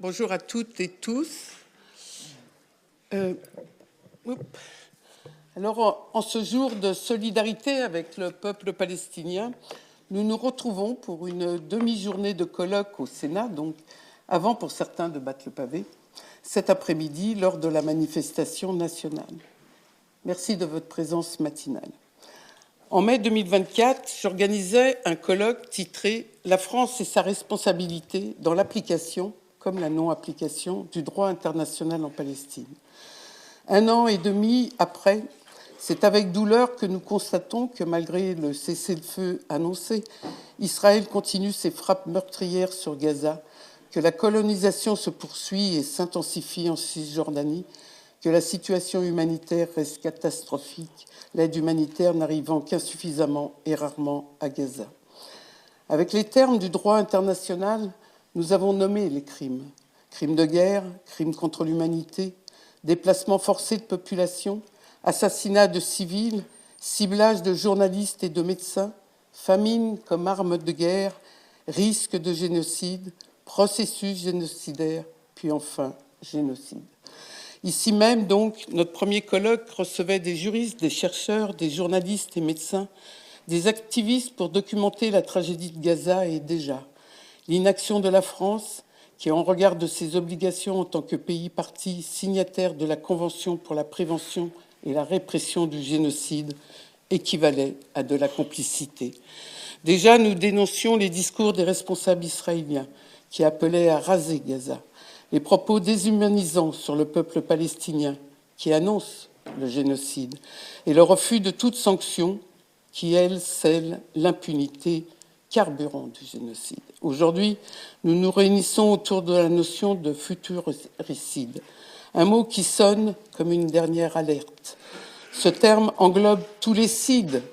Bonjour à toutes et tous. Alors, en ce jour de solidarité avec le peuple palestinien, nous nous retrouvons pour une demi-journée de colloque au Sénat, donc avant pour certains de battre le pavé, cet après-midi lors de la manifestation nationale. Merci de votre présence matinale. En mai 2024, j'organisais un colloque titré « La France et sa responsabilité dans l'application comme la non-application du droit international en Palestine ». 1 an et demi après, c'est avec douleur que nous constatons que malgré le cessez-le-feu annoncé, Israël continue ses frappes meurtrières sur Gaza, que la colonisation se poursuit et s'intensifie en Cisjordanie, que la situation humanitaire reste catastrophique, l'aide humanitaire n'arrivant qu'insuffisamment et rarement à Gaza. Avec les termes du droit international, nous avons nommé les crimes. Crimes de guerre, crimes contre l'humanité, déplacements forcés de population, assassinats de civils, ciblage de journalistes et de médecins, famine comme arme de guerre, risque de génocide, processus génocidaire, puis enfin génocide. Ici même, donc, notre premier colloque recevait des juristes, des chercheurs, des journalistes et médecins, des activistes pour documenter la tragédie de Gaza et déjà l'inaction de la France, qui, en regard de ses obligations en tant que pays partie signataire de la Convention pour la prévention et la répression du génocide, équivalait à de la complicité. Déjà, nous dénoncions les discours des responsables israéliens qui appelaient à raser Gaza, les propos déshumanisants sur le peuple palestinien qui annonce le génocide et le refus de toute sanction qui, elle, scelle l'impunité carburant du génocide. Aujourd'hui, nous nous réunissons autour de la notion de futuricide, un mot qui sonne comme une dernière alerte. Ce terme englobe tous les cides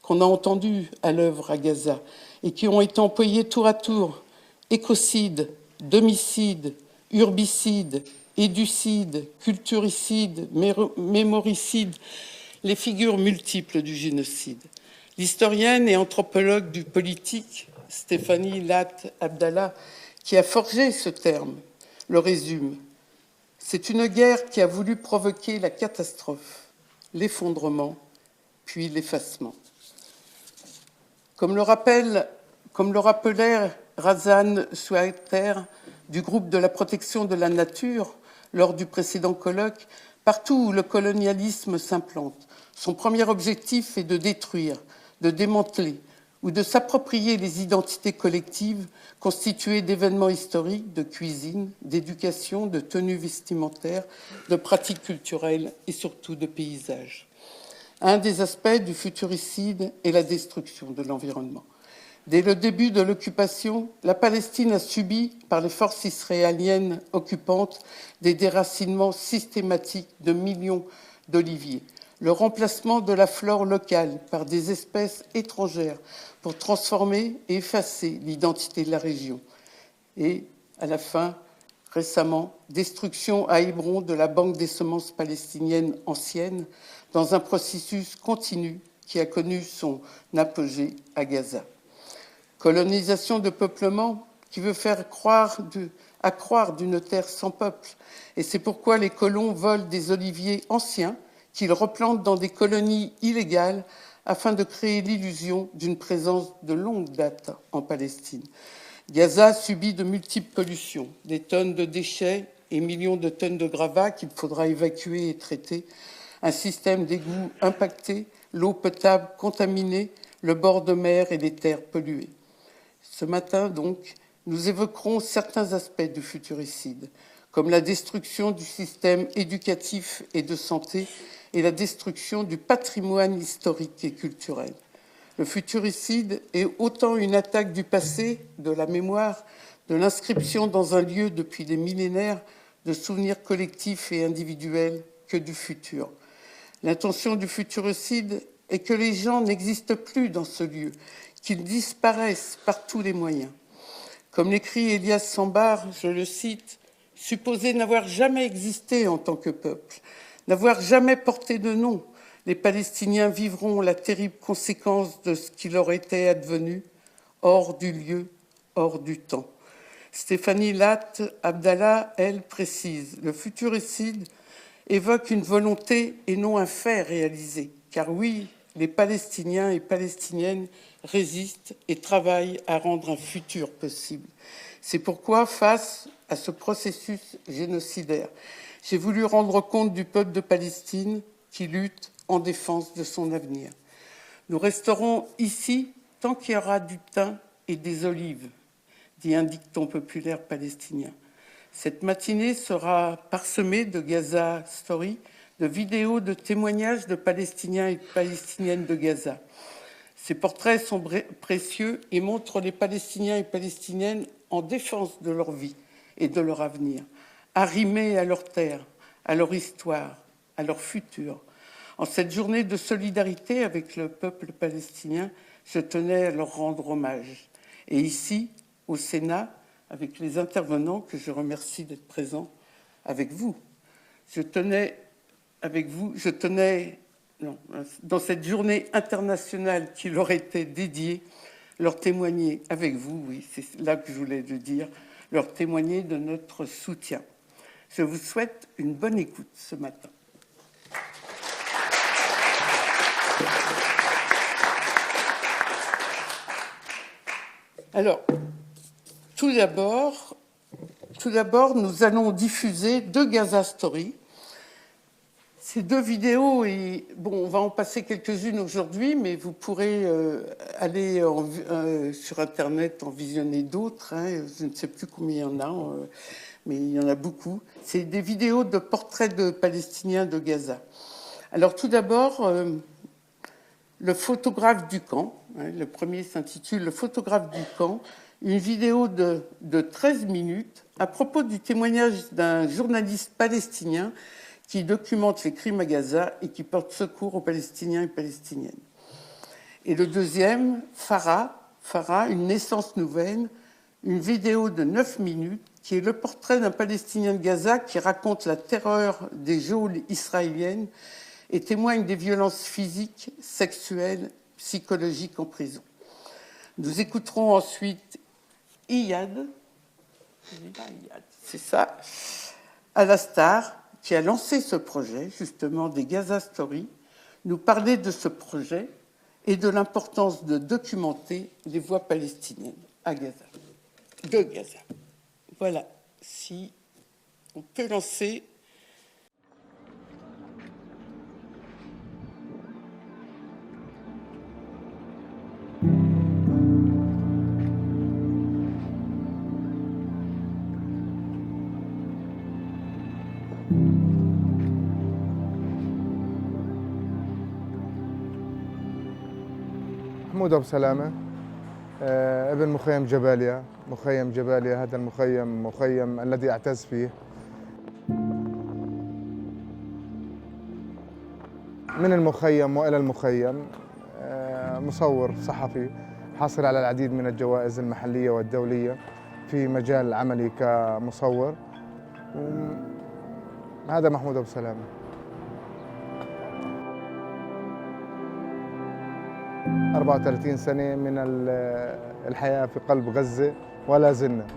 qu'on a entendus à l'œuvre à Gaza et qui ont été employés tour à tour: écocide, domicide, urbicide, éducide, culturicide, mémoricide, les figures multiples du génocide. L'historienne et anthropologue du politique, Stéphanie Latt Abdallah, qui a forgé ce terme, le résume. C'est une guerre qui a voulu provoquer la catastrophe, l'effondrement, puis l'effacement. Comme le rappelait Razan Souhaiter du groupe de la protection de la nature lors du précédent colloque, partout où le colonialisme s'implante, son premier objectif est de détruire, de démanteler ou de s'approprier les identités collectives constituées d'événements historiques, de cuisine, d'éducation, de tenues vestimentaires, de pratiques culturelles et surtout de paysages. Un des aspects du futuricide est la destruction de l'environnement. Dès le début de l'occupation, la Palestine a subi, par les forces israéliennes occupantes, des déracinements systématiques de millions d'oliviers, le remplacement de la flore locale par des espèces étrangères pour transformer et effacer l'identité de la région. Et, à la fin, récemment, destruction à Hébron de la Banque des semences palestiniennes anciennes dans un processus continu qui a connu son apogée à Gaza. Colonisation de peuplement qui veut faire croire d'une terre sans peuple. Et c'est pourquoi les colons volent des oliviers anciens qu'ils replantent dans des colonies illégales afin de créer l'illusion d'une présence de longue date en Palestine. Gaza subit de multiples pollutions, des tonnes de déchets et millions de tonnes de gravats qu'il faudra évacuer et traiter, un système d'égouts impacté, l'eau potable contaminée, le bord de mer et les terres polluées. Ce matin, donc, nous évoquerons certains aspects du futuricide, comme la destruction du système éducatif et de santé et la destruction du patrimoine historique et culturel. Le futuricide est autant une attaque du passé, de la mémoire, de l'inscription dans un lieu depuis des millénaires de souvenirs collectifs et individuels que du futur. L'intention du futuricide est que les gens n'existent plus dans ce lieu, qu'ils disparaissent par tous les moyens. Comme l'écrit Elias Sambar, je le cite, « Supposé n'avoir jamais existé en tant que peuple, n'avoir jamais porté de nom, les Palestiniens vivront la terrible conséquence de ce qui leur était advenu, hors du lieu, hors du temps. Stéphanie Latte Abdallah, elle, précise « Le futuricide évoque une volonté et non un fait réalisé. Car oui, les Palestiniens et Palestiniennes résistent et travaillent à rendre un futur possible. C'est pourquoi, face à ce processus génocidaire, j'ai voulu rendre compte du peuple de Palestine qui lutte en défense de son avenir. Nous resterons ici tant qu'il y aura du thym et des olives, dit un dicton populaire palestinien. Cette matinée sera parsemée de Gaza Story, de vidéos, de témoignages de Palestiniens et Palestiniennes de Gaza. Ces portraits sont précieux et montrent les Palestiniens et Palestiniennes en défense de leur vie et de leur avenir, arrimés à leur terre, à leur histoire, à leur futur. En cette journée de solidarité avec le peuple palestinien, je tenais à leur rendre hommage. Et ici, au Sénat, avec les intervenants que je remercie d'être présents avec vous, dans cette journée internationale qui leur était dédiée, leur témoigner avec vous, oui, c'est là que je voulais le dire, leur témoigner de notre soutien. Je vous souhaite une bonne écoute ce matin. Alors, tout d'abord, nous allons diffuser 2 Gaza Story. Ces 2 vidéos, on va en passer quelques-unes aujourd'hui, mais vous pourrez aller sur Internet en visionner d'autres. Je ne sais plus combien il y en a, mais il y en a beaucoup. C'est des vidéos de portraits de Palestiniens de Gaza. Alors tout d'abord, le photographe du camp. Le premier s'intitule « Le photographe du camp », une vidéo de 13 minutes à propos du témoignage d'un journaliste palestinien qui documente les crimes à Gaza et qui porte secours aux Palestiniens et Palestiniennes. Et le deuxième, Farah, une naissance nouvelle, une vidéo de 9 minutes qui est le portrait d'un Palestinien de Gaza qui raconte la terreur des geôles israéliennes et témoigne des violences physiques, sexuelles, psychologiques en prison. Nous écouterons ensuite Iyad, c'est ça, Alastar, qui a lancé ce projet, justement, des Gaza Story, nous parler de ce projet et de l'importance de documenter les voix palestiniennes à Gaza, de Gaza. Voilà, si on peut lancer. محمود أبو سلامة ابن مخيم جباليا. مخيم جباليا هذا مخيم الذي أعتز فيه. من المخيم وإلى المخيم مصور صحفي حاصل على العديد من الجوائز المحلية والدولية في مجال عملي كمصور. هذا محمود أبو سلامة. 34 سنة من الحياة في قلب غزة ولا زلنا.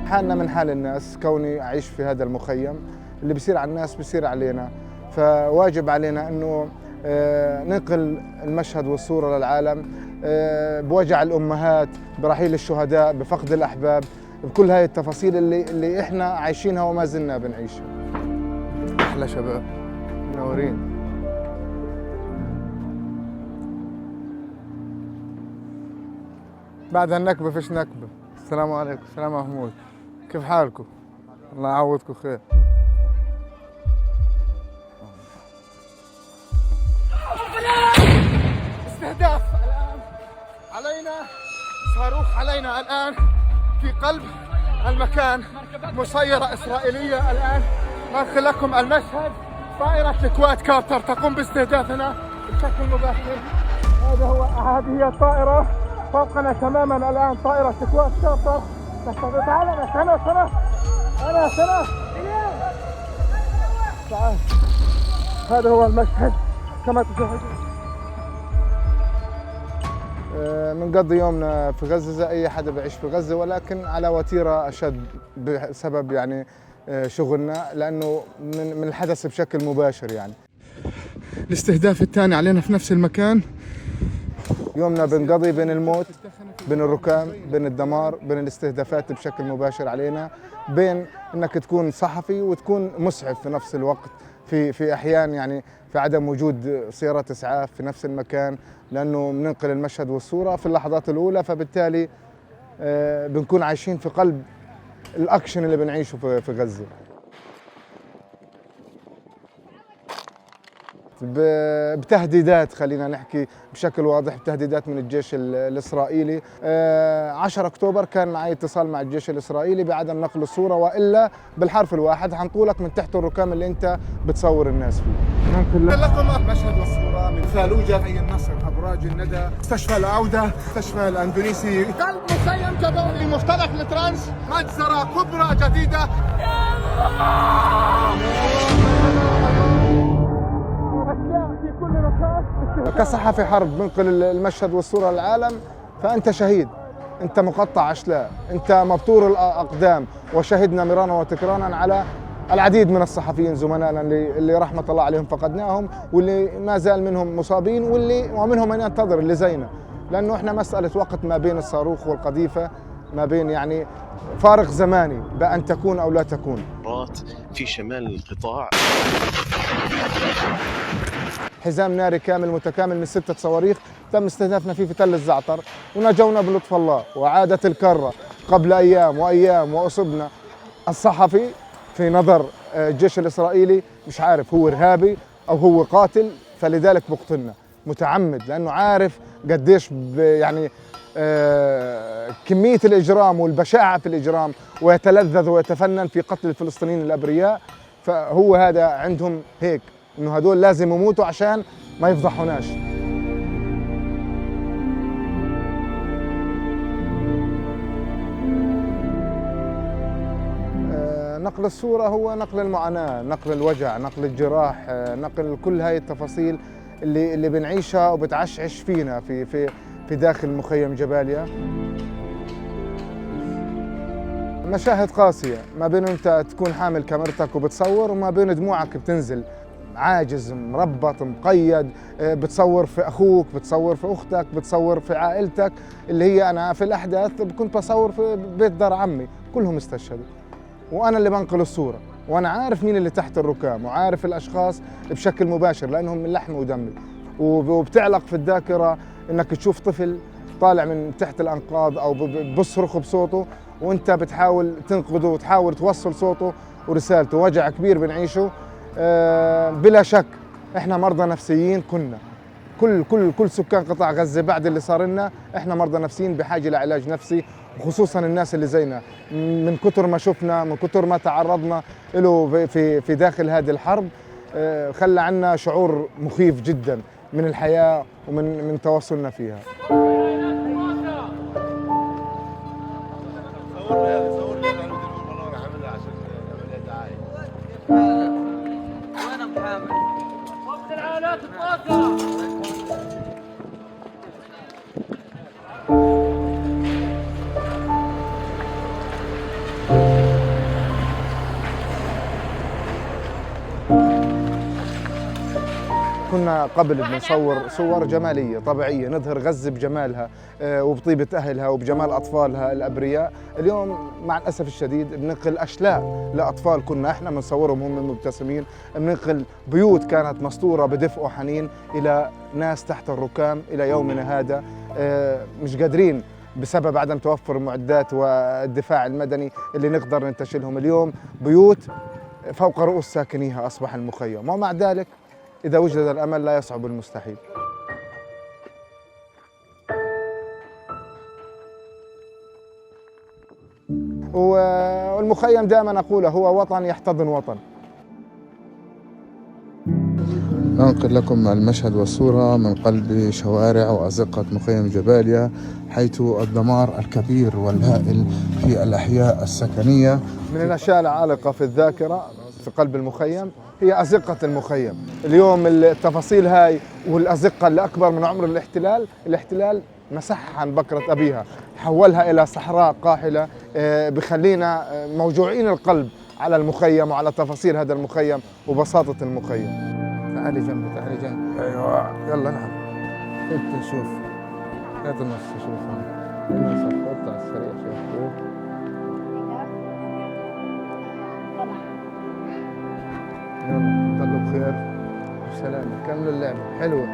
حالنا من حال الناس، كوني أعيش في هذا المخيم، اللي بيصير على الناس بيصير علينا، فواجب علينا أنه ننقل المشهد والصورة للعالم بوجع الأمهات، برحيل الشهداء، بفقد الأحباب، بكل هاي التفاصيل اللي احنا عايشينها وما زلنا بنعيشها. احلى شباب منورين. بعد هالنكبه فيش نكبه. السلام عليكم. السلام يا محمود، كيف حالكم؟ الله يعوضكم خير. استهداف الان علينا، صاروخ علينا الان في قلب المكان، مسيرة إسرائيلية الآن. ننقل لكم المشهد. طائرة الكويت كارتر تقوم باستهدافنا بشكل مباشر. هذه هي الطائرة فوقنا تماما الآن، طائرة الكويت كارتر. تعال أنا سنة تعال. هذا هو المشهد كما تشاهدون. بنقضي يومنا في غزة زي أي حدا بيعيش في غزة، ولكن على وتيرة أشد بسبب يعني شغلنا، لأنه من الحدث بشكل مباشر. يعني الاستهداف الثاني علينا في نفس المكان. يومنا بنقضي بين الموت، بين الركام، بين الدمار، بين الاستهدافات بشكل مباشر علينا، بين انك تكون صحفي وتكون مسعف في نفس الوقت، في احيان يعني في عدم وجود سيارات اسعاف في نفس المكان، لانه بننقل المشهد والصوره في اللحظات الاولى، فبالتالي بنكون عايشين في قلب الاكشن اللي بنعيشه في غزه. بتهديدات، خلينا نحكي بشكل واضح، بتهديدات من الجيش الإسرائيلي. 10 أكتوبر كان معي اتصال مع الجيش الإسرائيلي بعدم نقل الصورة، وإلا بالحرف الواحد حنطولك من تحت الركام اللي أنت بتصور الناس فيه. ننقل لكم المشهد والصورة من فالوجة، حي النصر، أبراج الندى، مستشفى العودة، مستشفى الأندونيسي، قلب مخيم جبالي، مختلف الترانس، مجزرة كبرى جديدة. كصحفي حرب بنقل المشهد والصورة للعالم، فأنت شهيد، أنت مقطع أشلاء، أنت مبتور الأقدام. وشهدنا مرارا وتكرارا على العديد من الصحفيين زملائنا اللي رحمة الله عليهم فقدناهم، واللي ما زال منهم مصابين، ومنهم من ينتظر اللي زينا، لأنه إحنا مسألة وقت ما بين الصاروخ والقذيفة، ما بين يعني فارق زماني بأن تكون أو لا تكون. في شمال القطاع حزام ناري كامل متكامل من 6 صواريخ تم استهدافنا فيه في تل الزعتر، ونجونا بلطف الله. وعادت الكرة قبل أيام وأيام، وأصبنا الصحفي في نظر الجيش الإسرائيلي مش عارف هو إرهابي أو هو قاتل، فلذلك بقتلنا متعمد، لأنه عارف قديش يعني كمية الإجرام والبشاعة في الإجرام، ويتلذذ ويتفنن في قتل الفلسطينيين الأبرياء. فهو هذا عندهم هيك، إنه هدول لازم يموتوا عشان ما يفضحوناش. نقل الصورة هو نقل المعاناة، نقل الوجع، نقل الجراح، نقل كل هاي التفاصيل اللي بنعيشها وبتعشعش فينا في داخل مخيم جباليا. مشاهد قاسية، ما بين أنت تكون حامل كاميرتك وبتصور، وما بين دموعك بتنزل عاجز مربط مقيد، بتصور في أخوك، بتصور في أختك، بتصور في عائلتك. اللي هي أنا في الأحداث كنت بصور في بيت دار عمي، كلهم استشهدوا، وأنا اللي بنقل الصورة، وأنا عارف مين اللي تحت الركام، وعارف الأشخاص بشكل مباشر لأنهم من لحمي ودمي. وبتعلق في الذاكرة إنك تشوف طفل طالع من تحت الأنقاض أو بصرخ بصوته، وأنت بتحاول تنقذه وتحاول توصل صوته ورسالته. وجع كبير بنعيشه. بلا شك احنا مرضى نفسيين، كنا كل سكان قطاع غزة بعد اللي صار لنا احنا مرضى نفسيين بحاجة لعلاج نفسي، وخصوصا الناس اللي زينا، من كتر ما شفنا، من كتر ما تعرضنا له في داخل هذه الحرب. خلى عنا شعور مخيف جدا من الحياة ومن تواصلنا فيها. كنا قبل بنصور صور جمالية طبيعية نظهر غزة بجمالها وبطيبة أهلها وبجمال أطفالها الأبرياء. اليوم مع الأسف الشديد بننقل أشلاء لأطفال كنا إحنا بنصورهم هم مبتسمين، بننقل بيوت كانت مسطورة بدفء وحنين إلى ناس تحت الركام إلى يومنا هذا مش قادرين بسبب عدم توفر المعدات والدفاع المدني اللي نقدر ننتشلهم. اليوم بيوت فوق رؤوس ساكنيها أصبح المخيم، ومع ذلك إذا وجد الأمل لا يصعب المستحيل. والمخيم دائما أقوله هو وطن يحتضن وطن. ننقل لكم المشهد والصورة من قلب شوارع وأزقة مخيم جباليا، حيث الدمار الكبير والهائل في الأحياء السكنية. من الأشياء العالقة في الذاكرة في قلب المخيم هي أزقة المخيم. اليوم التفاصيل هاي والأزقة اللي أكبر من عمر الاحتلال مسحها عن بكرة أبيها، حولها إلى صحراء قاحلة، بخلينا موجوعين القلب على المخيم وعلى تفاصيل هذا المخيم وبساطة المخيم. تعالي جنبي، تعالي جنبي. أيوة يلا نعم. انت شوف هذا النص، شوف النص خط على السريع، شوف يلا ضلوا بخير وسلامة، كملوا اللعبة حلوة.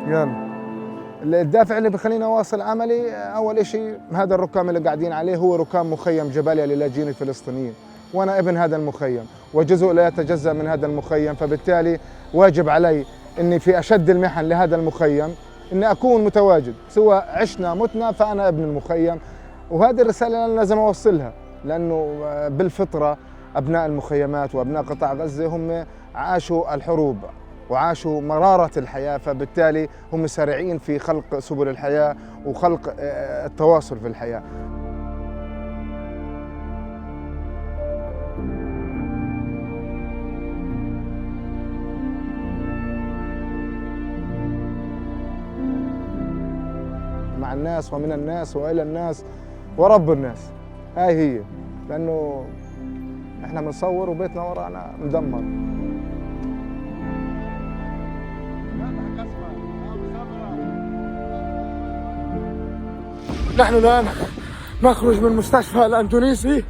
يلا الدافع اللي بخليني اواصل عملي اول اشي هذا الركام اللي قاعدين عليه هو ركام مخيم جباليا للاجئين الفلسطينيين، وانا ابن هذا المخيم وجزء لا يتجزأ من هذا المخيم، فبالتالي واجب علي اني في اشد المحن لهذا المخيم اني اكون متواجد، سواء عشنا متنا فانا ابن المخيم. وهذه الرسالة اللي لازم اوصلها، لانه بالفطرة ابناء المخيمات وابناء قطاع غزة هم عاشوا الحروب وعاشوا مرارة الحياة، فبالتالي هم سارعين في خلق سبل الحياة وخلق التواصل في الحياة. مع الناس ومن الناس وإلى الناس ورب الناس، هاي هي، لأنه احنا بنصور وبيتنا ورانا مدمر. نحن الآن نخرج من مستشفى الأندونيسي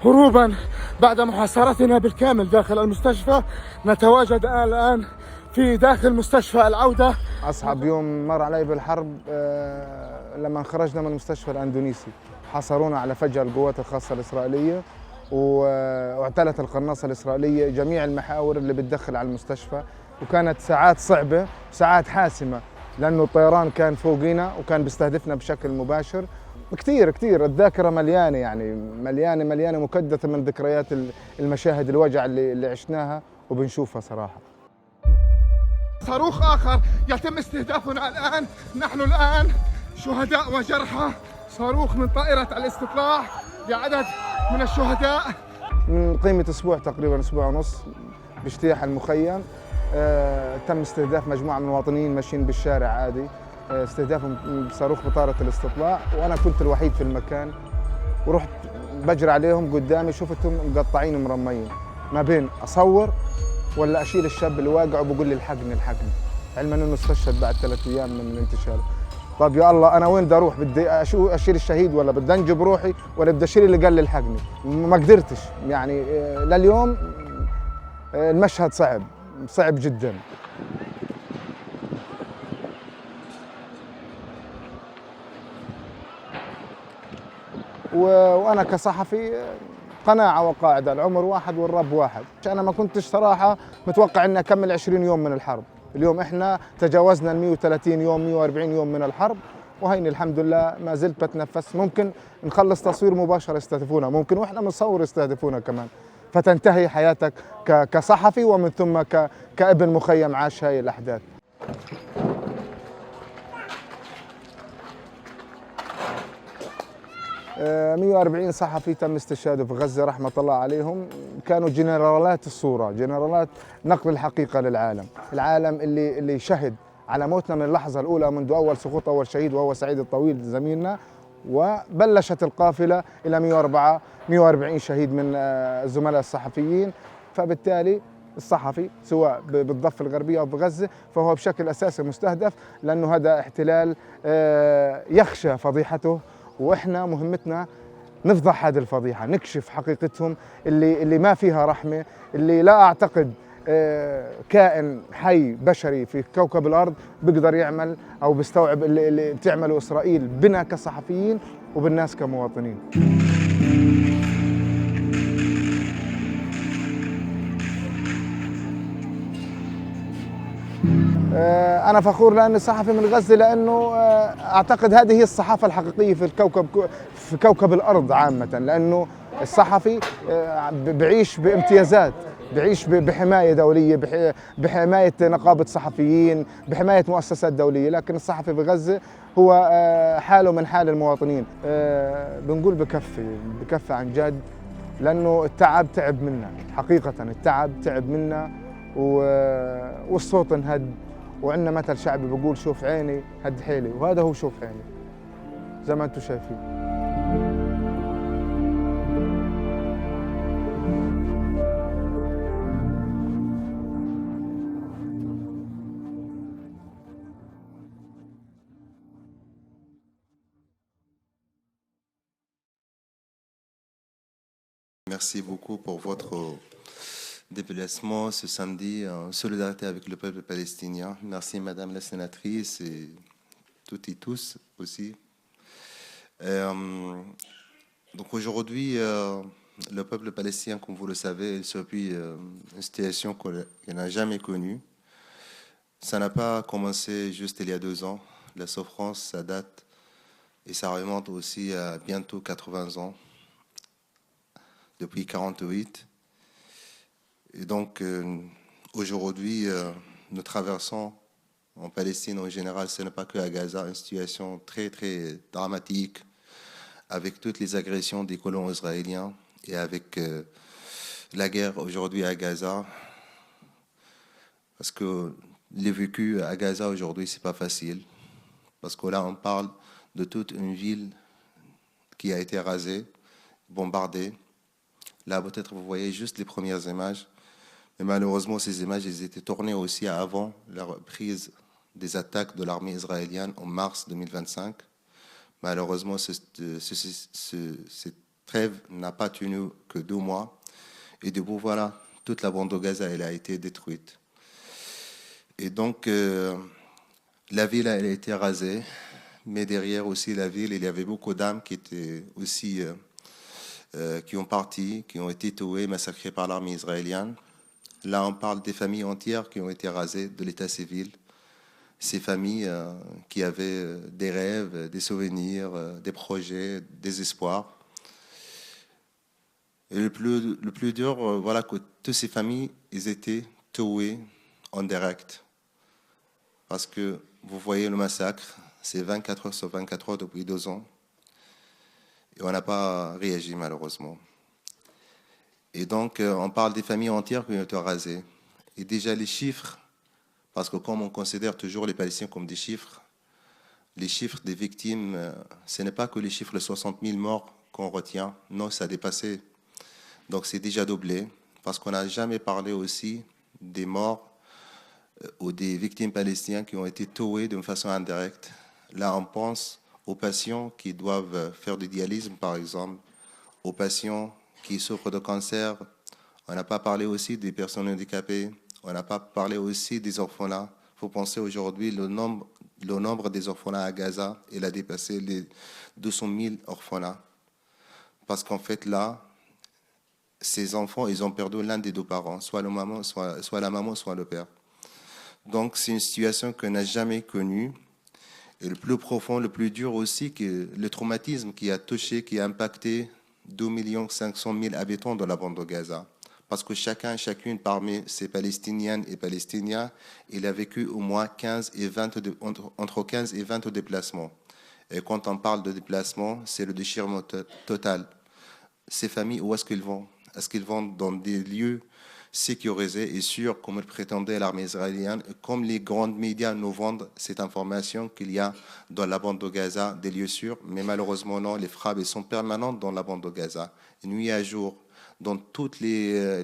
هروبا بعد محاصرتنا بالكامل داخل المستشفى. نتواجد الآن في داخل مستشفى العودة. أصعب يوم مر علي بالحرب لما خرجنا من المستشفى الأندونيسي، حاصرونا على فجأة القوات الخاصة الإسرائيلية واعتلت القناصة الإسرائيلية جميع المحاور اللي بتدخل على المستشفى، وكانت ساعات صعبة، ساعات حاسمة، لأنه الطيران كان فوقينا وكان بيستهدفنا بشكل مباشر. كثير الذاكرة مليانة، يعني مليانة مكدسة من ذكريات المشاهد الوجع اللي عشناها وبنشوفها صراحة. صاروخ آخر يتم استهدافنا الآن، نحن الآن شهداء وجرحى. صاروخ من طائرة الاستطلاع بعدد من الشهداء. من قيمة أسبوع تقريبا، أسبوع ونص، باجتياح المخيم تم استهداف مجموعة من المواطنين ماشيين بالشارع عادي، استهدافهم بصاروخ بطارة الاستطلاع، وأنا كنت الوحيد في المكان، ورحت بجري عليهم قدامي شفتهم مقطعين ومرميين، ما بين أصور ولا أشيل الشاب اللي واقع وبقول لي الحقني، علما أنه استشهد بعد 3 أيام من انتشاره. طب يا الله أنا وين بدي أروح؟ بدي أشيل الشهيد ولا بدي أنجب روحي ولا بدي أشيل اللي قال لي الحقني؟ ما قدرتش يعني. لليوم المشهد صعب جدا. وأنا كصحفي قناعة وقاعدة، العمر واحد والرب واحد. أنا ما كنتش صراحة متوقع أني أكمل 20 يوم من الحرب. اليوم إحنا تجاوزنا 130 يوم 140 يوم من الحرب، وهيني الحمد لله ما زلت بتنفس. ممكن نخلص تصوير مباشر يستهدفونا، ممكن وإحنا بنصور يستهدفونا كمان، فتنتهي حياتك كصحفي ومن ثم كابن مخيم عاش هاي الأحداث. 140 صحفي تم استشهاده في غزة رحمة الله عليهم، كانوا جنرالات الصورة، جنرالات نقل الحقيقة للعالم، العالم اللي شهد على موتنا من اللحظة الأولى، منذ أول سقوط أول شهيد وهو سعيد الطويل زميلنا، وبلشت القافلة إلى 140 شهيد من الزملاء الصحفيين. فبالتالي الصحفي سواء بالضفة الغربية أو بغزة فهو بشكل أساسي مستهدف، لأنه هذا احتلال يخشى فضيحته، وإحنا مهمتنا نفضح هذه الفضيحة، نكشف حقيقتهم اللي ما فيها رحمة، اللي لا أعتقد كائن حي بشري في كوكب الأرض بيقدر يعمل أو بيستوعب اللي بتعمله إسرائيل بنا كصحفيين وبالناس كمواطنين. أنا فخور لأني صحفي من غزة، لأنه أعتقد هذه هي الصحافة الحقيقية في كوكب الأرض عامة، لأنه الصحفي بعيش بامتيازات، بعيش بحماية دولية، بحماية نقابة صحفيين، بحماية مؤسسات دولية، لكن الصحفي بغزة هو حاله من حال المواطنين. بنقول بكفي عن جد، لأنه التعب تعب منا، حقيقة التعب تعب منا، والصوت انهد، وعندنا مثل شعبي بقول شوف عيني هد حيلي، وهذا هو شوف عيني زي ما انتم شايفين. Merci beaucoup pour votre déplacement ce samedi en solidarité avec le peuple palestinien. Merci Madame la sénatrice et toutes et tous aussi. Donc aujourd'hui, le peuple palestinien, comme vous le savez, il subit une situation qu'il n'a jamais connue. Ça n'a pas commencé juste il y a 2 ans. La souffrance, ça date et ça remonte aussi à bientôt 80 ans, depuis 48. Et donc aujourd'hui, nous traversons en Palestine en général, ce n'est pas que à Gaza, une situation très très dramatique avec toutes les agressions des colons israéliens et avec la guerre aujourd'hui à Gaza. Parce que les vécus à Gaza aujourd'hui, c'est pas facile. Parce que là, on parle de toute une ville qui a été rasée, bombardée. Là, peut-être vous voyez juste les premières images. Mais malheureusement, ces images, elles étaient tournées aussi avant la reprise des attaques de l'armée israélienne en mars 2025. Malheureusement, cette trêve n'a pas tenu que 2 mois. Et du coup, voilà, toute la bande de Gaza, elle a été détruite. Et donc, la ville, elle a été rasée. Mais derrière aussi la ville, il y avait beaucoup d'âmes qui étaient aussi, qui ont parti, qui ont été tuées, massacrées par l'armée israélienne. Là, on parle des familles entières qui ont été rasées de l'état civil. Ces familles qui avaient des rêves, des souvenirs, des projets, des espoirs. Et le plus dur, voilà, que toutes ces familles, ils étaient tuées en direct. Parce que vous voyez le massacre, c'est 24 heures sur 24 heures depuis 2 ans. Et on n'a pas réagi malheureusement. Et donc, on parle des familles entières qui ont été rasées. Et déjà les chiffres, parce que comme on considère toujours les Palestiniens comme des chiffres, les chiffres des victimes, ce n'est pas que les chiffres de 60 000 morts qu'on retient. Non, ça a dépassé. Donc c'est déjà doublé, parce qu'on n'a jamais parlé aussi des morts ou des victimes palestiniennes qui ont été tuées d'une façon indirecte. Là, on pense aux patients qui doivent faire du dialyse, par exemple, aux patients qui souffrent de cancer. On n'a pas parlé aussi des personnes handicapées. On n'a pas parlé aussi des orphelins. Il faut penser aujourd'hui, le nombre des orphelins à Gaza, il a dépassé les 200 000 orphelins. Parce qu'en fait, là, ces enfants, ils ont perdu l'un des 2 parents, soit la maman, soit le père. Donc, c'est une situation qu'on n'a jamais connue. Et le plus profond, le plus dur aussi, que le traumatisme qui a touché, qui a impacté 2 500 000 habitants de la bande de Gaza. Parce que chacune parmi ces Palestiniennes et Palestiniens, il a vécu au moins entre 15 et 20 déplacements. Et quand on parle de déplacement, c'est le déchirement total. Ces familles, où est-ce qu'ils vont? Est-ce qu'ils vont dans des lieux sécurisés et sûrs, comme le prétendait l'armée israélienne, comme les grands médias nous vendent cette information qu'il y a dans la bande de Gaza des lieux sûrs? Mais malheureusement, non, les frappes sont permanentes dans la bande de Gaza, nuit à jour, dans toutes les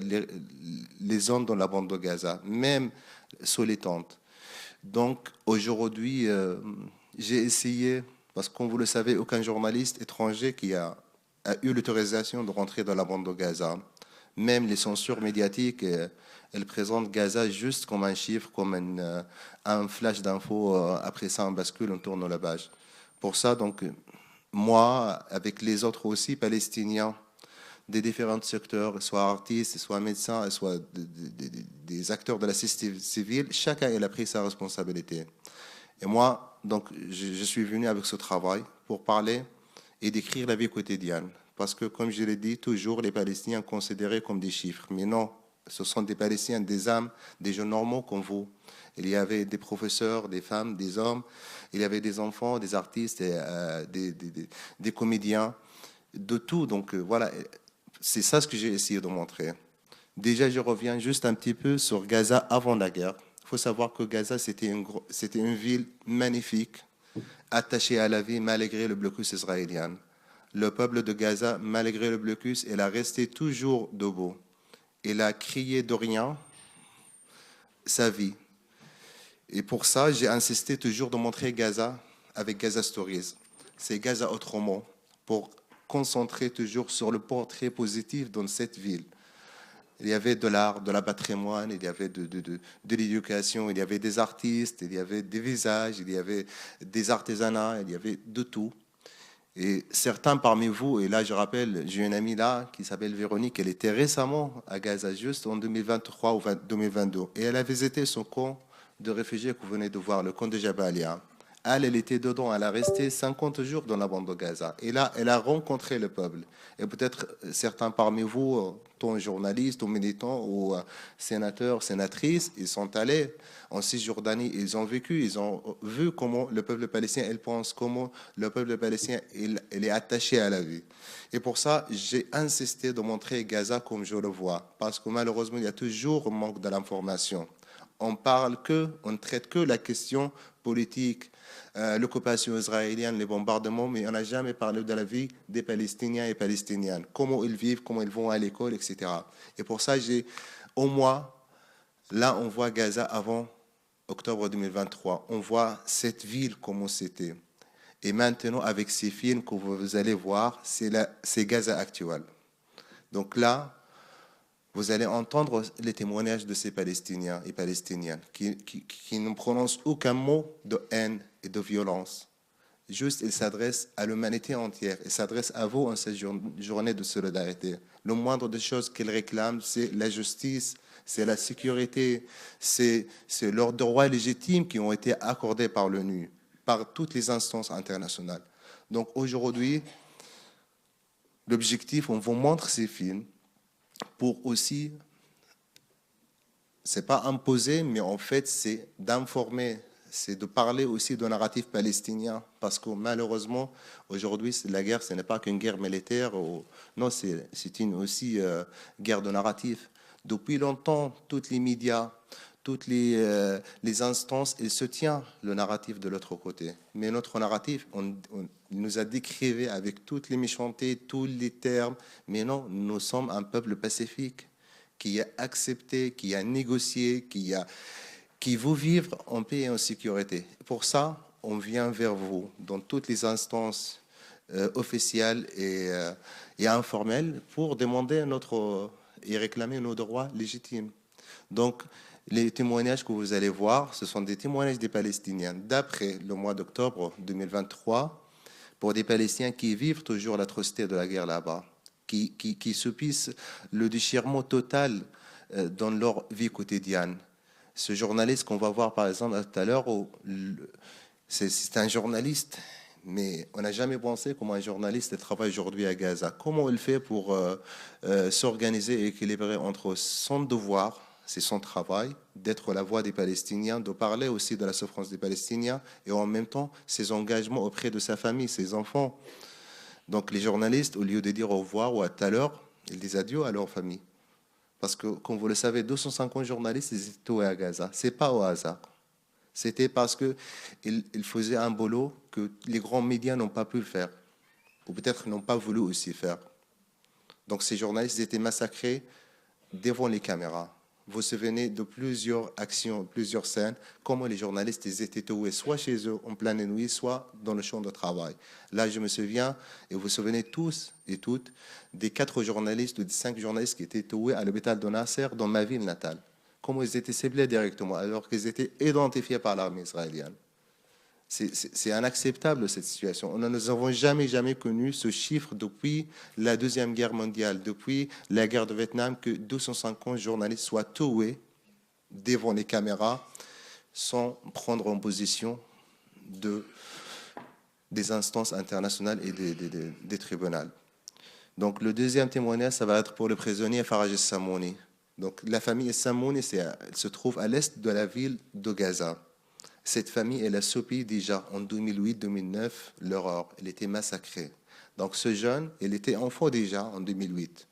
zones dans la bande de Gaza, même sous les tentes. Donc aujourd'hui, j'ai essayé, parce que comme vous le savez, aucun journaliste étranger qui a eu l'autorisation de rentrer dans la bande de Gaza. Même les censures médiatiques, elles présentent Gaza juste comme un chiffre, comme un flash d'infos. Après ça, on bascule, on tourne la page. Pour ça, donc, moi, avec les autres aussi, Palestiniens, des différents secteurs, soit artistes, soit médecins, soit des acteurs de la société civile, chacun a pris sa responsabilité. Et moi, donc, je suis venu avec ce travail pour parler et décrire la vie quotidienne. Parce que, comme je l'ai dit, toujours les Palestiniens considérés comme des chiffres. Mais non, ce sont des Palestiniens, des âmes, des gens normaux comme vous. Il y avait des professeurs, des femmes, des hommes. Il y avait des enfants, des artistes, des comédiens, de tout. Donc voilà, c'est ça ce que j'ai essayé de montrer. Déjà, je reviens juste un petit peu sur Gaza avant la guerre. Il faut savoir que Gaza, c'était une ville magnifique, attachée à la vie malgré le blocus israélien. Le peuple de Gaza, malgré le blocus, il a resté toujours debout. Il a crié de rien sa vie. Et pour ça, j'ai insisté toujours de montrer Gaza avec Gaza Stories. C'est Gaza autrement, pour concentrer toujours sur le portrait positif dans cette ville. Il y avait de l'art, de la patrimoine, il y avait de l'éducation, il y avait des artistes, il y avait des visages, il y avait des artisanats, il y avait de tout. Et certains parmi vous, et là je rappelle, j'ai une amie là qui s'appelle Véronique, elle était récemment à Gaza, juste en 2023 ou 2022, et elle a visité son camp de réfugiés que vous venez de voir, le camp de Jabalia. Elle était dedans, elle a resté 50 jours dans la bande de Gaza. Et là, elle a rencontré le peuple. Et peut-être certains parmi vous, tant journalistes, ou militants, ou sénateurs, sénatrices, ils sont allés en Cisjordanie, ils ont vécu, ils ont vu comment le peuple palestinien, il pense, comment le peuple palestinien, il est attaché à la vie. Et pour ça, j'ai insisté de montrer Gaza comme je le vois. Parce que malheureusement, il y a toujours un manque de l'information. On ne traite que la question politique, l'occupation israélienne, les bombardements, mais on n'a jamais parlé de la vie des Palestiniens et Palestiniennes, comment ils vivent, comment ils vont à l'école, etc. Et pour ça, au moins, là, on voit Gaza avant octobre 2023. On voit cette ville, comment c'était. Et maintenant, avec ces films que vous allez voir, c'est Gaza actuel. Donc là, vous allez entendre les témoignages de ces Palestiniens et Palestiniennes qui ne prononcent aucun mot de haine et de violence. Juste, ils s'adressent à l'humanité entière. Ils s'adressent à vous en cette journée de solidarité. Le moindre des choses qu'ils réclament, c'est la justice, c'est la sécurité, c'est leurs droits légitimes qui ont été accordés par l'ONU, par toutes les instances internationales. Donc aujourd'hui, l'objectif, on vous montre ces films, pour aussi, c'est pas imposer, mais en fait, c'est d'informer, c'est de parler aussi du narratif palestinien, parce que malheureusement, aujourd'hui, la guerre, ce n'est pas qu'une guerre militaire, non, c'est aussi guerre de narratif. Depuis longtemps, tous les médias, toutes les instances, ils se tiennent le narratif de l'autre côté. Mais notre narratif, on nous a décrivé avec toutes les méchancetés, tous les termes. Mais non, nous sommes un peuple pacifique qui a accepté, qui a négocié, qui veut vivre en paix et en sécurité. Pour ça, on vient vers vous dans toutes les instances officielles et informelles pour demander et réclamer nos droits légitimes. Donc, les témoignages que vous allez voir, ce sont des témoignages des Palestiniens d'après le mois d'octobre 2023 pour des Palestiniens qui vivent toujours l'atrocité de la guerre là-bas, qui subissent le déchirement total dans leur vie quotidienne. Ce journaliste qu'on va voir par exemple tout à l'heure, c'est un journaliste, mais on n'a jamais pensé comment un journaliste travaille aujourd'hui à Gaza. Comment il fait pour s'organiser et équilibrer entre son devoir, c'est son travail, d'être la voix des Palestiniens, de parler aussi de la souffrance des Palestiniens et en même temps ses engagements auprès de sa famille, ses enfants. Donc les journalistes, au lieu de dire au revoir ou à tout à l'heure, ils disent adieu à leur famille. Parce que, comme vous le savez, 250 journalistes, ils étaient tués à Gaza. Ce n'est pas au hasard. C'était parce qu'ils faisaient un boulot que les grands médias n'ont pas pu faire, ou peut-être n'ont pas voulu aussi faire. Donc ces journalistes étaient massacrés devant les caméras. Vous vous souvenez de plusieurs actions, plusieurs scènes, comment les journalistes étaient tués, soit chez eux en pleine nuit, soit dans le champ de travail. Là, je me souviens, et vous vous souvenez tous et toutes, des 4 journalistes ou des 5 journalistes qui étaient tués à l'hôpital de Nasser, dans ma ville natale. Comment ils étaient ciblés directement, alors qu'ils étaient identifiés par l'armée israélienne. C'est inacceptable cette situation. Nous n'avons jamais connu ce chiffre depuis la Deuxième Guerre mondiale, depuis la guerre de Vietnam, que 250 journalistes soient tués devant les caméras sans prendre en position des instances internationales et des tribunaux. Donc le deuxième témoignage, ça va être pour le prisonnier Faraj Samouni. Donc la famille Samouni se trouve à l'est de la ville de Gaza. Cette famille, elle a subi déjà en 2008-2009 l'horreur. Elle était massacrée. Donc ce jeune, il était enfant déjà en 2008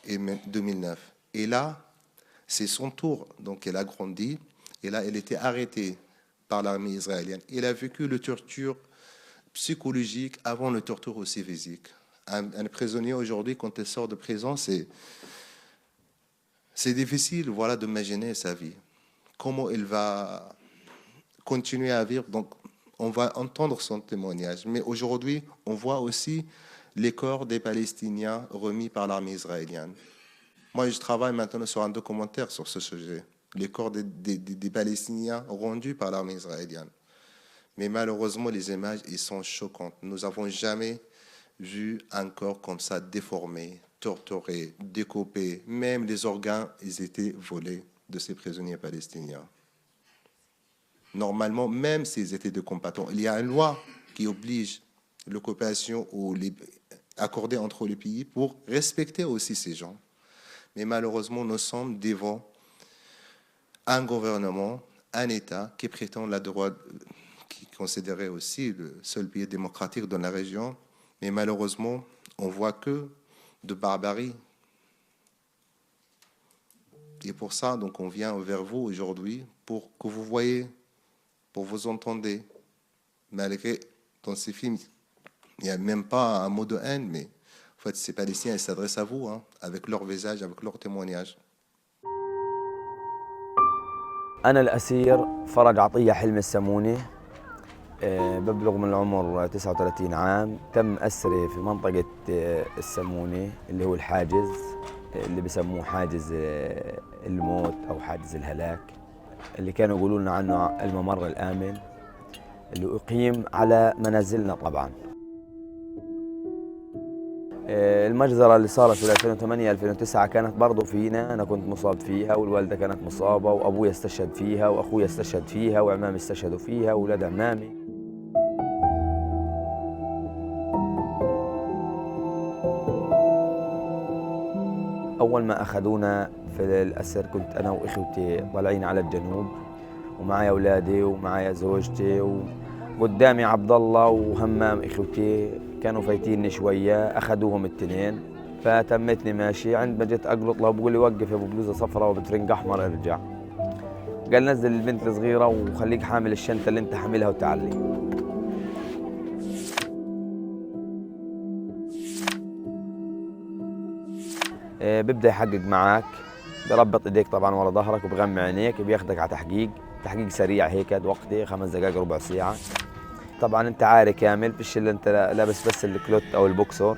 et 2009. Et là, c'est son tour. Donc, elle a grandi. Et là, elle était arrêtée par l'armée israélienne. Elle a vécu le torture psychologique avant le torture aussi physique. Un prisonnier aujourd'hui, quand il sort de prison, c'est difficile, voilà, d'imaginer sa vie. Comment il va continuer à vivre. Donc, on va entendre son témoignage. Mais aujourd'hui, on voit aussi les corps des Palestiniens remis par l'armée israélienne. Moi, je travaille maintenant sur un documentaire sur ce sujet. Les corps des Palestiniens rendus par l'armée israélienne. Mais malheureusement, les images, ils sont choquantes. Nous n'avons jamais vu un corps comme ça déformé, torturé, découpé. Même les organes, ils étaient volés de ces prisonniers palestiniens. Normalement, même s'ils étaient des combattants, il y a une loi qui oblige l'occupation accordée entre les pays pour respecter aussi ces gens. Mais malheureusement, nous sommes devant un gouvernement, un État qui prétend la droite, qui est considéré aussi le seul pays démocratique dans la région. Mais malheureusement, on voit que de barbarie. Et pour ça, donc, on vient vers vous aujourd'hui pour que vous voyez, pour vous entendre. Malgré, dans ces films, il n'y a même pas un mot de haine, mais en fait, ces Palestiniens, ils s'adressent à vous, avec leur visage, avec leur témoignage. أنا الأسير فرج عطية حلمي السموني ببلغ من العمر 39 عام. تم أسري في منطقة السموني اللي هو الحاجز اللي بسموه حاجز الموت أو حاجز الهلاك، اللي كانوا يقولوا لنا عنه الممر الآمن، اللي أقيم على منازلنا. طبعا المجزرة اللي صارت في 2008-2009 كانت برضو فينا، أنا كنت مصاب فيها والوالدة كانت مصابة وأبويا استشهد فيها وأخويا استشهد فيها وعمامي استشهدوا فيها وولاد عمامي. أول ما أخذونا في الأسر كنت أنا وإخوتي طالعين على الجنوب ومعايا أولادي ومعايا زوجتي وقدامي عبد الله وهمام إخوتي كانوا فايتيني شوية، أخذوهم التنين فتمتني ماشي. عند ما جيت أقلط له بقول لي وقف يا أبو بلوزة صفراء وبترنج أحمر ارجع. قال نزل البنت الصغيرة وخليك حامل الشنطة اللي أنت حاملها وتعلي. بيبدأ يحقق معك، بربط ايديك طبعا ورا ظهرك وبغمى عينيك، بياخدك على تحقيق سريع هيك وقتي 5 دقائق ربع ساعة. طبعا انت عاري كامل، فيش اللي انت لابس بس الكلوت او البوكسر.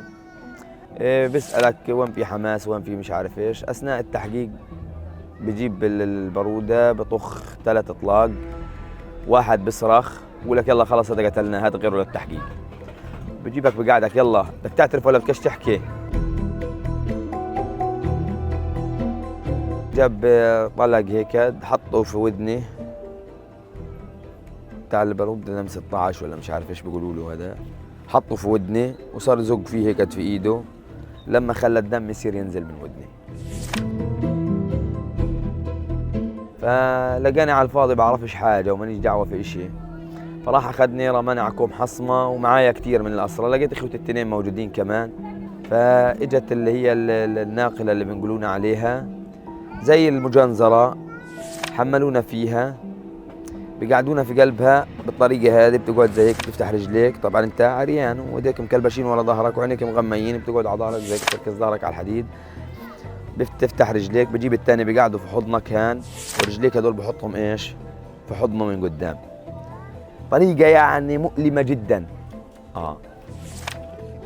بيسألك وين في حماس وين في مش عارف ايش. اثناء التحقيق بجيب البارودة بطخ 3 اطلاق، واحد بصرخ بقول لك يلا خلص هذا قتلنا هذا غيره للتحقيق. بجيبك بقعدك يلا بدك تعترف ولا بدكش تحكي. جاب طلق هيك حطه في ودني بتاع البارود لم 16 ولا مش عارف ايش بيقولوا له هذا، حطه في ودني وصار يزق فيه هيك في ايده لما خلى الدم يصير ينزل من ودني. فلقاني على الفاضي بعرفش حاجه ومانيش دعوه في اشي، فراح اخذني رماني على كوم حصمه ومعايا كثير من الاسرى. لقيت اخوتي التنين موجودين كمان، فاجت اللي هي الناقله اللي بنقولونا عليها زي المجنزرة، حملونا فيها بيقعدونا في قلبها بالطريقة هذه. بتقعد زي هيك بتفتح رجليك، طبعا انت عريان وايديك مكلبشين ورا ظهرك وعينيك مغميين، بتقعد على ظهرك زي تركز ظهرك على الحديد. بتفتح رجليك، بجيب الثاني بيقعدوا في حضنك هان ورجليك هدول بحطهم ايش في حضنه من قدام. طريقة يعني مؤلمة جدا.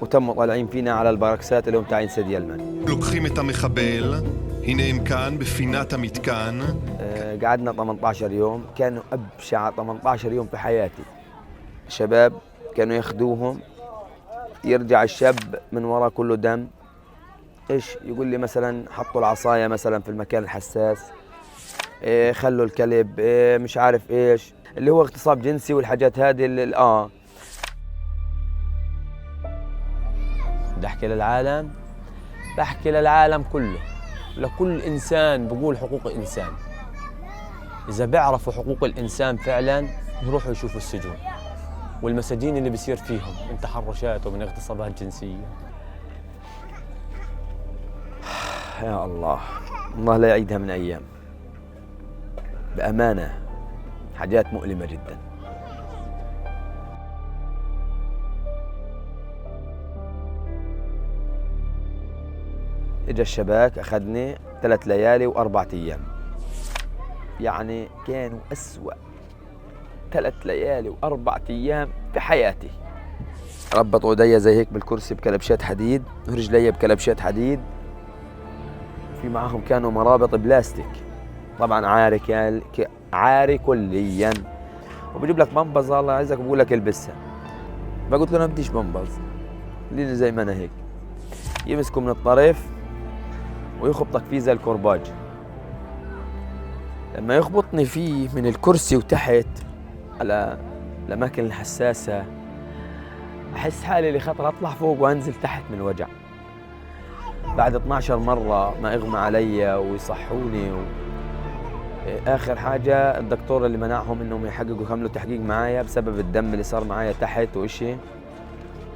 وتموا طالعين فينا على الباركسات اللي هم تاعين سيدي المان. לוקחים את המחבל, הנה הם כאן בפינת המתקן. قعدنا 18 يوم، كانوا أبشع 18 يوم في حياتي. شباب كانوا ياخذوهم، يرجع الشاب من وراء كله دم. ايش يقول لي مثلا حطوا العصايه مثلا في المكان الحساس، خلوا الكلب، مش عارف ايش اللي هو اغتصاب جنسي والحاجات هذه بدي احكي للعالم، بحكي للعالم كله، لكل انسان بقول حقوق الانسان. اذا بيعرفوا حقوق الانسان فعلا يروحوا يشوفوا السجون والمساجين اللي بيصير فيهم من تحرشات ومن اغتصابات جنسيه. يا الله. الله لا يعيدها من أيام. بأمانة حاجات مؤلمة جدا. اجا الشباك اخذني 3 ليالي و4 ايام، يعني كانوا اسوأ 3 ليالي و4 ايام في حياتي. ربطوا ايدي زي هيك بالكرسي بكلبشات حديد، ورجلي بكلبشات حديد، في معهم كانوا مرابط بلاستيك، طبعا عاري كليا. وبجيب لك منبظه الله يعزك بقول لك البسها، فقلت له انا بديش منبظ، خليني زي ما انا هيك. يمسكوا من الطرف ويخبطك فيه زي الكرباج. لما يخبطني فيه من الكرسي وتحت على الأماكن الحساسة، أحس حالي اللي خطر أطلع فوق وأنزل تحت من الوجع. بعد 12 مرة ما اغمى علي ويصحوني آخر حاجة الدكتور اللي منعهم إنهم يحققوا يكملوا تحقيق معايا بسبب الدم اللي صار معايا تحت وإشي،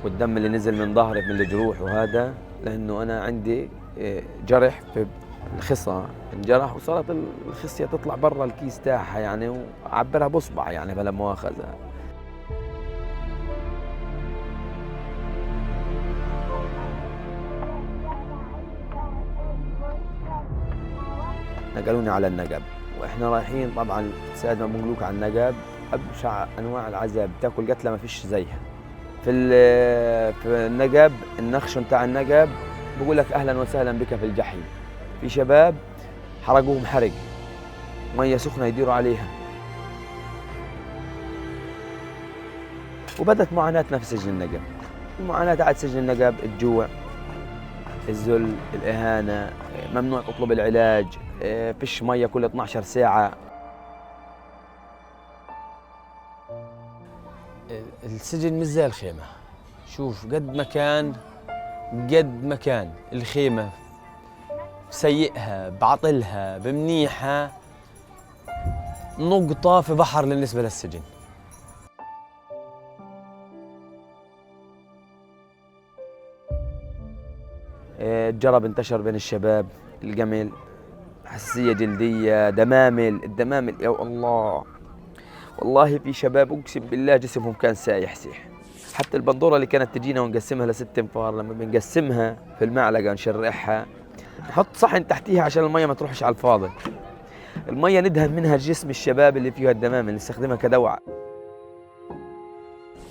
والدم اللي نزل من ظهري من الجروح وهذا، لأنه أنا عندي جرح في الخصة، انجرح وصارت الخصية تطلع برا الكيس تاعها يعني، وعبرها بصبع يعني بلا مؤاخذة. نقلوني على النقب، واحنا رايحين طبعا ساعد ما بنقلوك على النقب ابشع انواع العذاب، بتاكل قتله ما فيش زيها. في النقب النخش بتاع النقب بقول لك اهلا وسهلا بك في الجحيم. في شباب حرقوهم حرق، ميه سخنه يديروا عليها. وبدت معاناتنا في سجن النقب. المعاناه تاعت سجن النقب الجوع، الذل، الاهانه، ممنوع تطلب العلاج، فيش ميه كل 12 ساعه. السجن مش زي الخيمه. شوف قد ما كان الخيمه بسيئها بعطلها بمنيحها نقطه في بحر بالنسبه للسجن. الجرب انتشر بين الشباب، الجمل، حساسية جلدية، دمامل. الدمامل يا الله، والله في شباب اقسم بالله جسمهم كان سايح سيح. حتى البندوره اللي كانت تجينا ونقسمها ل6 انفار، لما بنقسمها في المعلقه نشرحها نحط صحن تحتيها عشان الميه ما تروحش على الفاضي. الميه ندهن منها جسم الشباب اللي فيها الدمامل، نستخدمها كدوعه.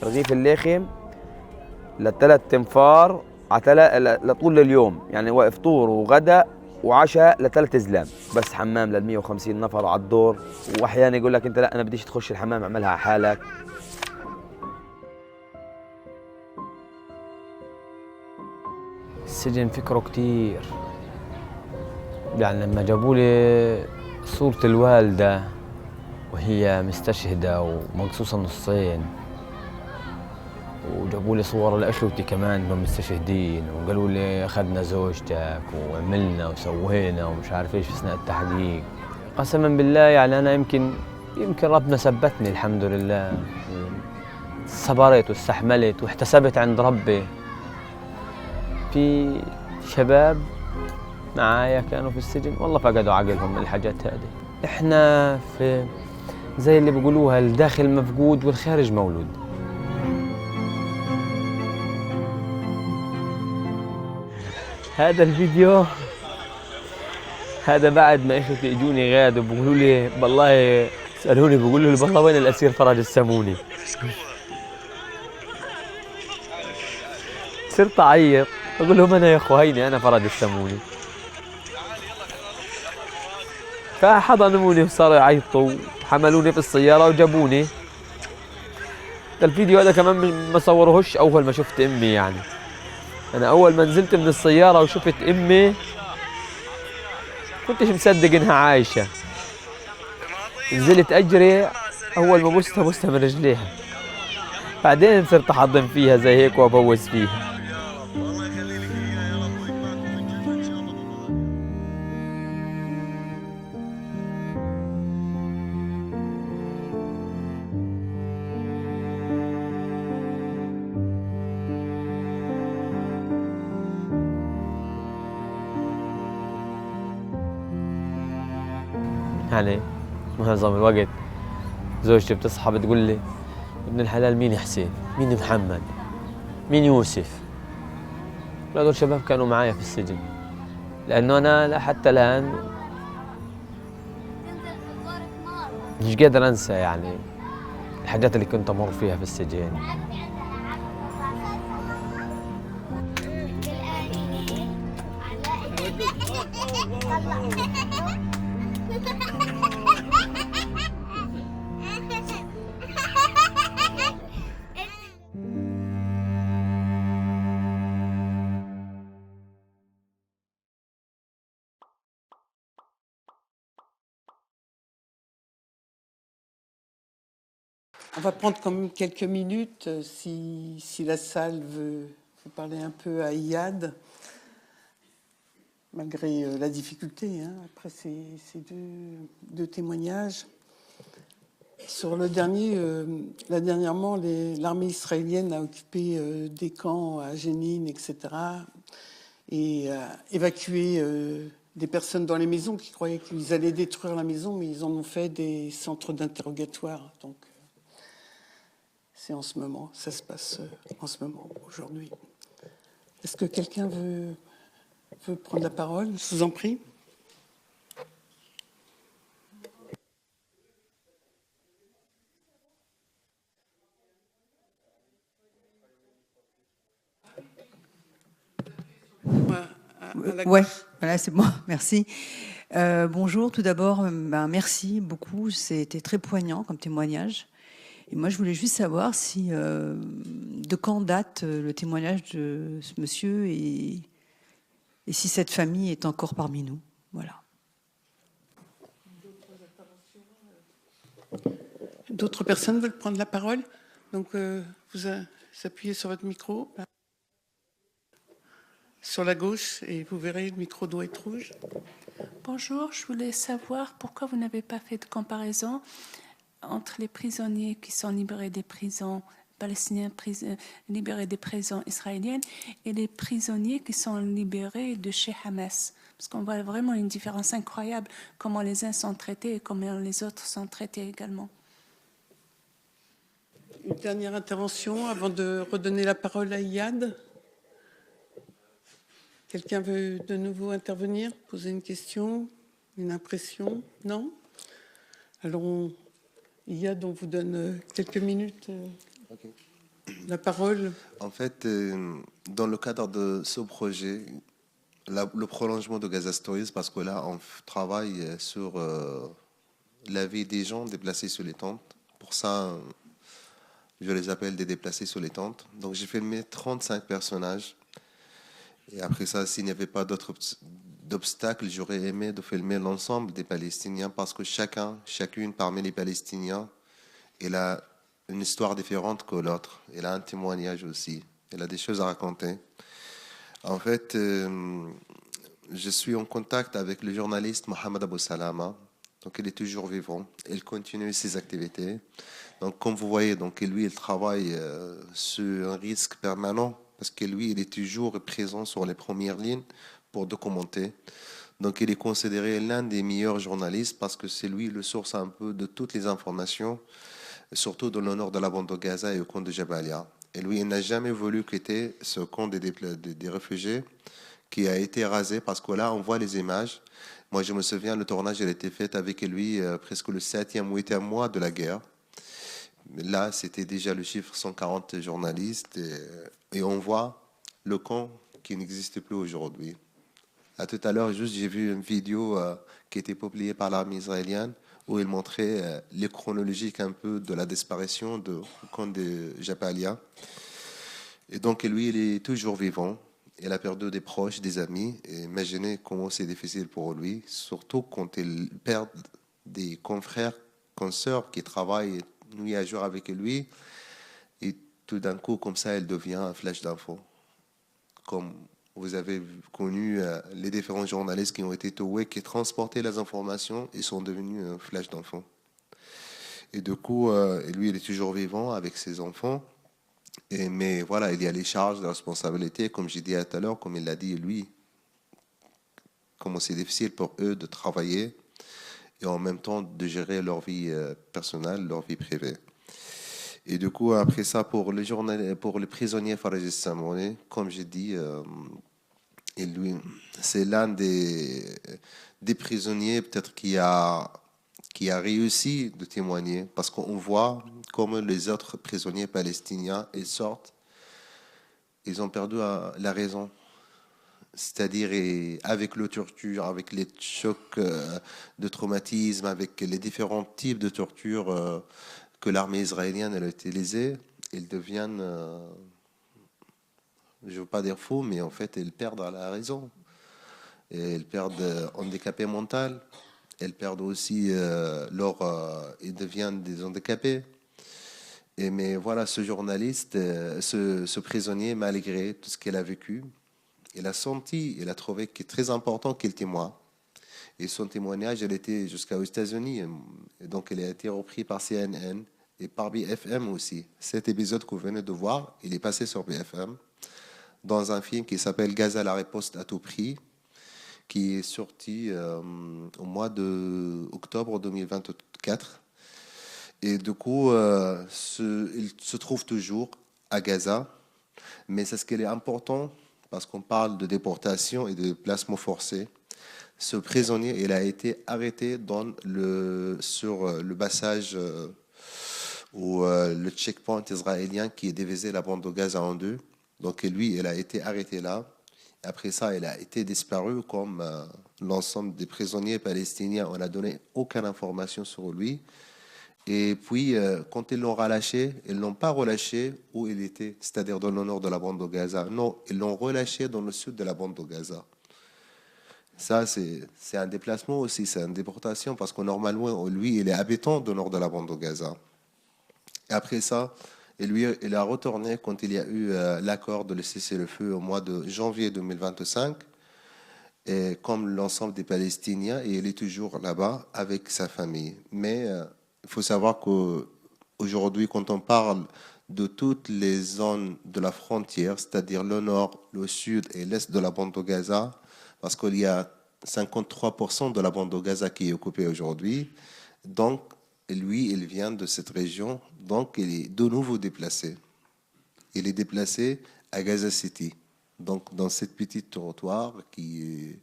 رغيف الليخم ل3 انفار لطول اليوم، يعني فطور وغداء وعشاء ل3 زلام، بس حمام لل150 نفر على الدور. واحيانا يقول لك انت لا انا بديش تخش الحمام اعملها على حالك. السجن فكره كتير. يعني لما جابوا لي صورة الوالدة وهي مستشهدة ومقصوصة نصين، وجابوا لي صور لأخوتي كمان انهم مستشهدين، وقالوا لي اخذنا زوجتك وعملنا وسوينا ومش عارف ايش في اثناء التحقيق. قسما بالله يعني انا يمكن ربنا ثبتني الحمد لله، صبرت واستحملت واحتسبت عند ربي. في شباب معايا كانوا في السجن والله فقدوا عقلهم من الحاجات هذه. احنا في زي اللي بيقولوها الداخل مفقود والخارج مولود. هذا الفيديو هذا بعد ما اخوتي اجوني غاد وبيقولوا لي والله سالوني بيقولوا لي والله وين الاسير فرج السموني. صرت اعيط اقول لهم انا يا اخو هيني انا فرج السموني. فحضنوني وصاروا يعيطوا وحملوني في السياره وجابوني. الفيديو هذا كمان ما صوروهوش اول ما شفت امي. يعني انا اول ما نزلت من السياره وشفت امي كنتش مصدق انها عايشه. نزلت اجري اول ما بوستها من رجليها، بعدين صرت احضن فيها زي هيك وابوس فيها. يعني معظم الوقت زوجتي بتصحى بتقول لي ابن الحلال مين حسين؟ مين محمد؟ مين يوسف؟ هذول شباب كانوا معايا في السجن، لأنه أنا حتى الآن مش قادر أنسى يعني الحاجات اللي كنت أمر فيها في السجن. On va prendre quand même quelques minutes si la salle veut parler un peu à Iyad, malgré la difficulté, hein, après ces deux témoignages. Sur le dernier, là dernièrement, l'armée israélienne a occupé des camps à Jénine, etc., et a évacué des personnes dans les maisons qui croyaient qu'ils allaient détruire la maison, mais ils en ont fait des centres d'interrogatoire. Donc, c'est en ce moment, ça se passe en ce moment, aujourd'hui. Est-ce que quelqu'un veut prendre la parole? Je vous en prie. Ouais, voilà, c'est bon, merci. Bonjour, tout d'abord, merci beaucoup, c'était très poignant comme témoignage. Et moi, je voulais juste savoir si, de quand date le témoignage de ce monsieur et si cette famille est encore parmi nous. Voilà. D'autres personnes veulent prendre la parole? Donc, vous appuyez sur votre micro, là, sur la gauche, et vous verrez, le micro doit être rouge. Bonjour, je voulais savoir pourquoi vous n'avez pas fait de comparaison entre les prisonniers qui sont libérés des prisons palestiniennes, libérés des prisons israéliennes, et les prisonniers qui sont libérés de chez Hamas. Parce qu'on voit vraiment une différence incroyable, comment les uns sont traités et comment les autres sont traités également. Une dernière intervention avant de redonner la parole à Iyad. Quelqu'un veut de nouveau intervenir, poser une question, une impression? Non? Alors, Iyad, on vous donne quelques minutes la parole. En fait, dans le cadre de ce projet, le prolongement de Gaza Stories, parce que là, on travaille sur la vie des gens déplacés sous les tentes. Pour ça, je les appelle des déplacés sous les tentes. Donc, j'ai filmé 35 personnages. Et après ça, s'il n'y avait pas d'autres d'obstacles, j'aurais aimé de filmer l'ensemble des Palestiniens parce que chacune parmi les Palestiniens, elle a une histoire différente que l'autre. Elle a un témoignage aussi. Elle a des choses à raconter. En fait, je suis en contact avec le journaliste Mohamed Abou Salama. Donc, il est toujours vivant. Il continue ses activités. Donc, comme vous voyez, donc, lui, il travaille sur un risque permanent parce que lui, il est toujours présent sur les premières lignes pour documenter. Donc, il est considéré l'un des meilleurs journalistes parce que c'est lui le source un peu de toutes les informations, surtout dans le nord de la bande de Gaza et au camp de Jabalia. Et lui, il n'a jamais voulu quitter ce camp des réfugiés qui a été rasé parce que là, on voit les images. Moi, je me souviens, le tournage, il a été fait avec lui presque le 7e ou 8e mois de la guerre. Là, c'était déjà le chiffre 140 journalistes et on voit le camp qui n'existe plus aujourd'hui. À tout à l'heure, juste j'ai vu une vidéo qui a été publiée par l'armée israélienne où il montrait les chronologiques un peu de la disparition du camp de Jabalia. Et donc, lui, il est toujours vivant. Il a perdu des proches, des amis. Et imaginez comment c'est difficile pour lui, surtout quand il perd des confrères, consoeurs qui travaillent nuit à jour avec lui. Et tout d'un coup, comme ça, elle devient un flash d'info. Comme vous avez connu les différents journalistes qui ont été tués, qui transportaient les informations et sont devenus un flash d'info. Et du coup, lui, il est toujours vivant avec ses enfants. Mais voilà, il y a les charges de responsabilité, comme j'ai dit tout à l'heure, comme il l'a dit lui, comment c'est difficile pour eux de travailler. et en même temps de gérer leur vie personnelle, leur vie privée. Et du coup, après ça, pour les prisonniers Faraj Samouné, comme j'ai dit, et lui, c'est l'un des prisonniers peut-être qui a réussi de témoigner, parce qu'on voit comme les autres prisonniers palestiniens, ils sortent, ils ont perdu la raison. C'est-à-dire avec le torture, avec les chocs de traumatisme, avec les différents types de torture que l'armée israélienne a utilisé, ils deviennent, je ne veux pas dire faux, mais en fait, ils perdent la raison. Et ils perdent handicapé mental. Ils perdent aussi ils deviennent des handicapés. Mais voilà, ce journaliste, ce prisonnier, malgré tout ce qu'il a vécu, il a senti, il a trouvé qu'il est très important qu'il témoigne. Et son témoignage, il était jusqu'aux États-Unis. Et donc, il a été repris par CNN et par BFM aussi. Cet épisode que vous venez de voir, il est passé sur BFM dans un film qui s'appelle Gaza, la riposte à tout prix, qui est sorti au mois d'octobre 2024. Et du coup, il se trouve toujours à Gaza. Mais c'est ce qui est important, parce qu'on parle de déportation et de déplacement forcé. Ce prisonnier, il a été arrêté sur le passage ou le checkpoint israélien qui est divisé la bande de Gaza en deux. Donc lui, il a été arrêté là. Après ça, il a été disparu comme l'ensemble des prisonniers palestiniens. On n'a donné aucune information sur lui. Et puis, quand ils l'ont relâché, ils ne l'ont pas relâché où il était, c'est-à-dire dans le nord de la bande de Gaza. Non, ils l'ont relâché dans le sud de la bande de Gaza. Ça, c'est un déplacement aussi, c'est une déportation, parce que normalement, lui, il est habitant du nord de la bande de Gaza. Et après ça, il a retourné quand il y a eu l'accord de cessez-le-feu au mois de janvier 2025, et comme l'ensemble des Palestiniens, et il est toujours là-bas avec sa famille. Mais il faut savoir qu'aujourd'hui, quand on parle de toutes les zones de la frontière, c'est-à-dire le nord, le sud et l'est de la bande de Gaza, parce qu'il y a 53% de la bande de Gaza qui est occupée aujourd'hui, donc lui, il vient de cette région, donc il est de nouveau déplacé. Il est déplacé à Gaza City, donc dans cette petite territoire qui est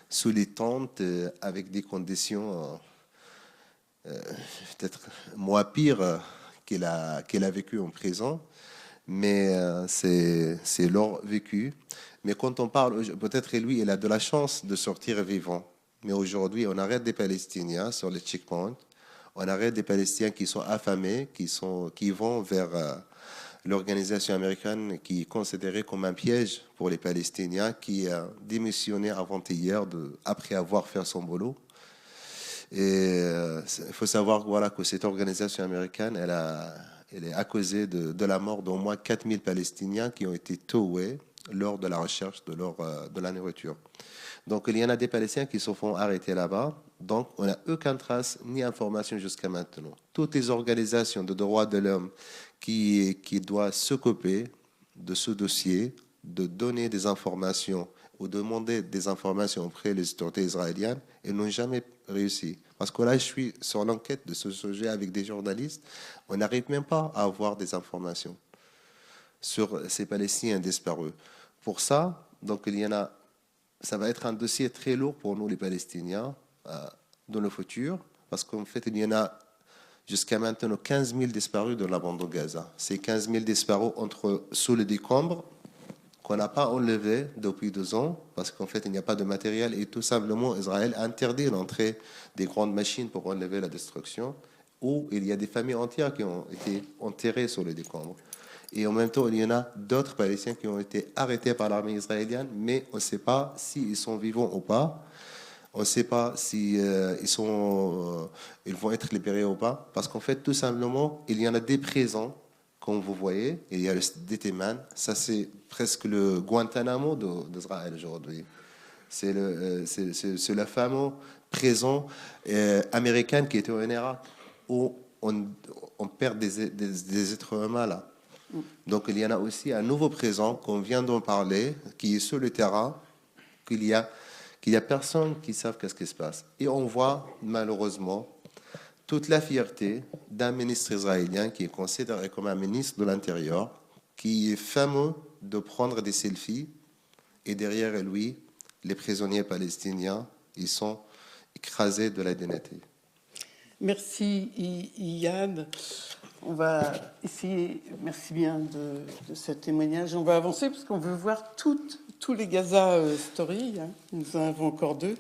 sous les tentes avec des conditions peut-être moins pires qu'il a vécu en prison, mais c'est leur vécu. Mais quand on parle, peut-être lui, il a de la chance de sortir vivant. Mais aujourd'hui, on arrête des Palestiniens sur les checkpoints. On arrête des Palestiniens qui sont affamés, qui vont vers l'organisation américaine qui est considérée comme un piège pour les Palestiniens, qui a démissionné avant-hier après avoir fait son boulot. Et il faut savoir voilà, que cette organisation américaine, elle est accusée de la mort d'au moins 4000 Palestiniens qui ont été tués lors de la recherche de la nourriture. Donc, il y en a des Palestiniens qui se font arrêter là-bas. Donc, on n'a aucune trace ni information jusqu'à maintenant. Toutes les organisations de droits de l'homme qui doivent s'occuper de ce dossier, de donner des informations ou demander des informations auprès des autorités israéliennes, elles n'ont jamais réussi. Parce que là, je suis sur l'enquête de ce sujet avec des journalistes. On n'arrive même pas à avoir des informations sur ces Palestiniens disparus. Pour ça, donc, ça va être un dossier très lourd pour nous, les Palestiniens, dans le futur, parce qu'en fait, il y en a jusqu'à maintenant 15 000 disparus dans la bande de Gaza. Ces 15 000 disparus sous les décombres qu'on n'a pas enlevés depuis 2 ans, parce qu'en fait, il n'y a pas de matériel, et tout simplement, Israël a interdit l'entrée des grandes machines pour enlever la destruction, où il y a des familles entières qui ont été enterrées sous les décombres. Et en même temps, il y en a d'autres Palestiniens qui ont été arrêtés par l'armée israélienne, mais on ne sait pas s'ils sont vivants ou pas. On ne sait pas si ils vont être libérés ou pas. Parce qu'en fait, tout simplement, il y en a des prisons, comme vous voyez. Il y a le Détéman. Ça, c'est presque le Guantanamo d'Israël aujourd'hui. C'est la fameuse prison américaine qui était au Irak, où on perd des êtres humains là. Donc il y en a aussi un nouveau présent qu'on vient d'en parler, qui est sur le terrain, qu'il y a qu'il n'y a personne qui sait qu'est-ce qui se passe. Et on voit malheureusement toute la fierté d'un ministre israélien qui est considéré comme un ministre de l'Intérieur, qui est fameux de prendre des selfies, et derrière lui, les prisonniers palestiniens, ils sont écrasés de la dignité. Merci Iyad. On va essayer, merci bien de ce témoignage. On va avancer parce qu'on veut voir tous les Gaza Stories. Nous en avons encore 2.